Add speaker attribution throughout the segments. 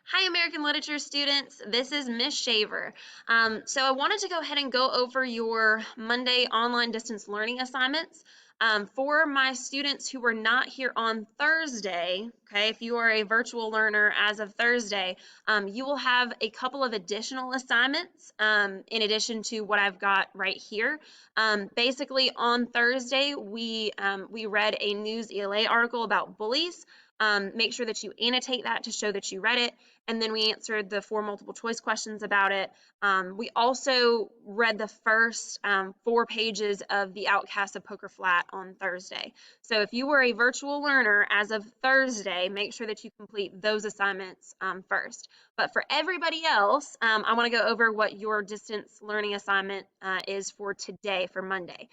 Speaker 1: Hi, American Literature students. This is Miss Shaver. So I wanted to go ahead and go over your Monday online distance learning assignments. For my students who were not here on Thursday, okay, if you are a virtual learner as of Thursday, you will have a couple of additional assignments in addition to what I've got right here. Basically, on Thursday, we read a News ELA article about bullies. Make sure that you annotate that to show that you read it, and then we answered the 4 multiple choice questions about it. We also read the first 4 pages of the Outcasts of Poker Flat on Thursday. So if you were a virtual learner as of Thursday, make sure that you complete those assignments first. But for everybody else, I want to go over what your distance learning assignment is for today, for Monday.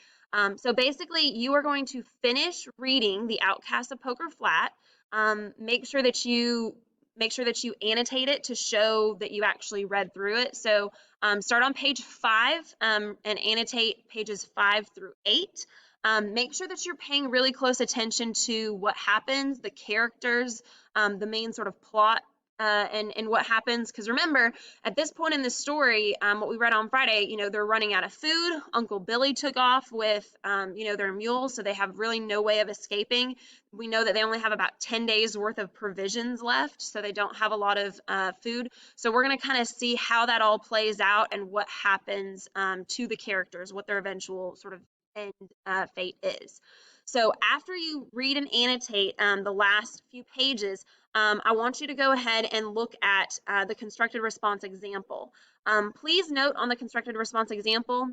Speaker 1: So basically, you are going to finish reading the Outcasts of Poker Flat. Make sure that you annotate it to show that you actually read through it. So start on page 5 and annotate pages 5 through 8. Make sure that you're paying really close attention to what happens, the characters, the main sort of plot, and what happens. Because remember, at this point in the story, what we read on Friday, they're running out of food. Uncle Billy took off with, their mules, so they have really no way of escaping. We know that they only have about 10 days worth of provisions left, so they don't have a lot of food. So we're going to kind of see how that all plays out and what happens to the characters, what their eventual sort of end fate is. So after you read and annotate the last few pages, I want you to go ahead and look at the constructed response example. Please note on the constructed response example,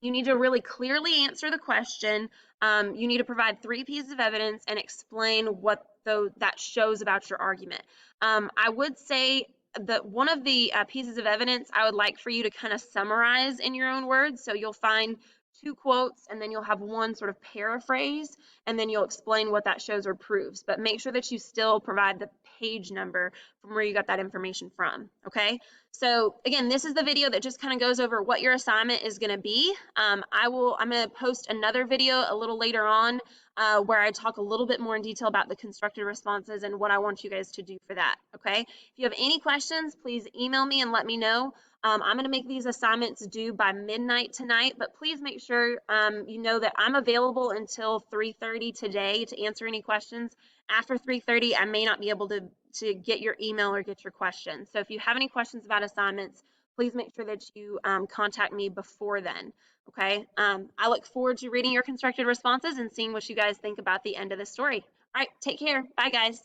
Speaker 1: you need to really clearly answer the question. You need to provide 3 pieces of evidence and explain what that shows about your argument. I would say that one of the pieces of evidence I would like for you to kind of summarize in your own words. So you'll find 2 quotes, and then you'll have one sort of paraphrase, and then you'll explain what that shows or proves. But make sure that you still provide the page number from where you got that information from, okay? So again, this is the video that just kind of goes over what your assignment is going to be. I'm going to post another video a little later on where I talk a little bit more in detail about the constructed responses and what I want you guys to do for that, okay? If you have any questions, please email me and let me know. I'm going to make these assignments due by midnight tonight, but please make sure you know that I'm available until 3:30 today to answer any questions. After 3:30, I may not be able to get your email or get your questions. So if you have any questions about assignments, please make sure that you contact me before then, okay? I look forward to reading your constructed responses and seeing what you guys think about the end of the story. All right, take care. Bye, guys.